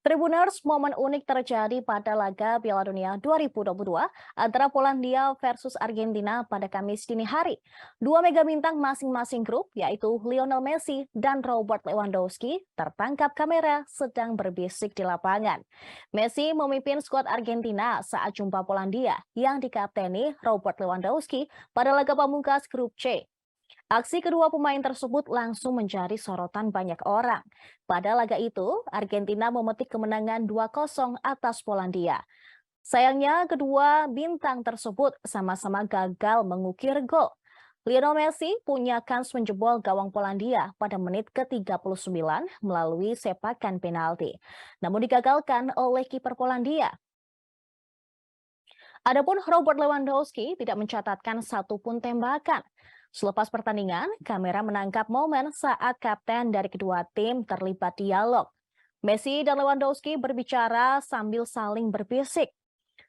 Tribuners, momen unik terjadi pada laga Piala Dunia 2022 antara Polandia versus Argentina pada Kamis dini hari. Dua mega bintang masing-masing grup, yaitu Lionel Messi dan Robert Lewandowski, tertangkap kamera sedang berbisik di lapangan. Messi memimpin skuad Argentina saat jumpa Polandia yang dikapteni Robert Lewandowski pada laga pamungkas grup C. Aksi kedua pemain tersebut langsung menjadi sorotan banyak orang. Pada laga itu, Argentina memetik kemenangan 2-0 atas Polandia. Sayangnya, kedua bintang tersebut sama-sama gagal mengukir gol. Lionel Messi punya kans menjebol gawang Polandia pada menit ke-39 melalui sepakan penalti, namun digagalkan oleh kiper Polandia. Adapun Robert Lewandowski tidak mencatatkan satupun tembakan. Selepas pertandingan, kamera menangkap momen saat kapten dari kedua tim terlibat dialog. Messi dan Lewandowski berbicara sambil saling berbisik.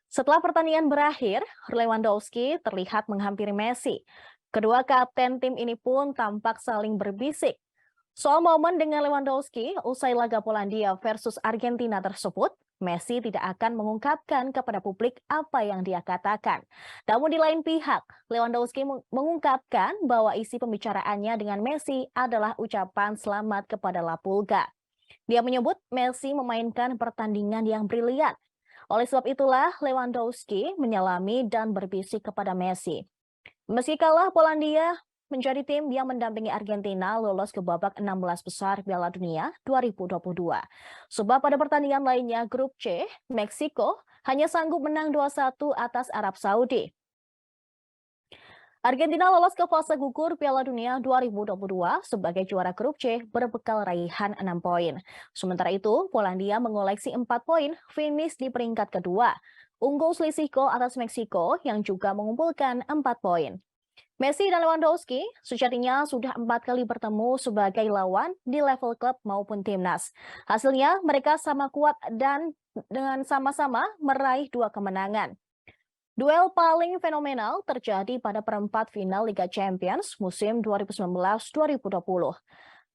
Setelah pertandingan berakhir, Lewandowski terlihat menghampiri Messi. Kedua kapten tim ini pun tampak saling berbisik. Soal momen dengan Lewandowski usai laga Polandia versus Argentina tersebut, Messi tidak akan mengungkapkan kepada publik apa yang dia katakan. Namun di lain pihak, Lewandowski mengungkapkan bahwa isi pembicaraannya dengan Messi adalah ucapan selamat kepada La Pulga. Dia menyebut Messi memainkan pertandingan yang brilian. Oleh sebab itulah Lewandowski menyalami dan berbisik kepada Messi. Meski kalah, Polandia menjadi tim yang mendampingi Argentina lolos ke babak 16 besar Piala Dunia 2022. Sebab pada pertandingan lainnya grup C, Meksiko hanya sanggup menang 2-1 atas Arab Saudi. Argentina lolos ke fase gugur Piala Dunia 2022 sebagai juara grup C berbekal raihan 6 poin. Sementara itu, Polandia mengoleksi 4 poin, finish di peringkat kedua. Unggul selisih gol atas Meksiko yang juga mengumpulkan 4 poin. Messi dan Lewandowski sejatinya sudah 4 kali bertemu sebagai lawan di level klub maupun timnas. Hasilnya mereka sama kuat dan dengan sama-sama meraih 2 kemenangan. Duel paling fenomenal terjadi pada perempat final Liga Champions musim 2019-2020.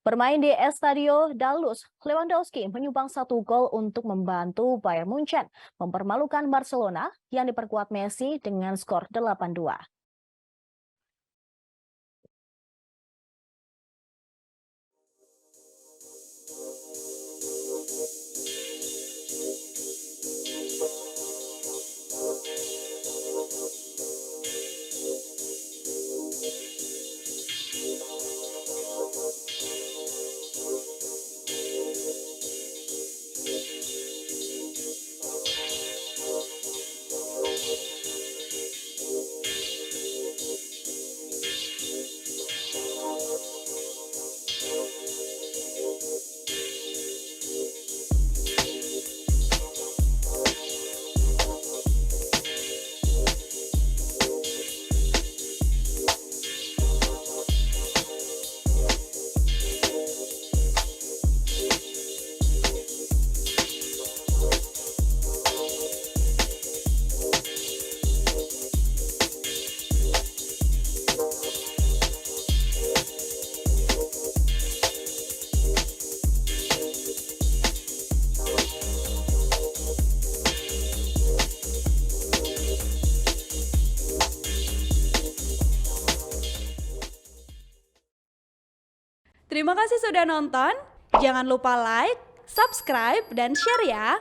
Bermain di Estadio da Luz, Lewandowski menyumbang 1 gol untuk membantu Bayern Munchen mempermalukan Barcelona yang diperkuat Messi dengan skor 8-2. Terima kasih sudah nonton. Jangan lupa like, subscribe, dan share ya.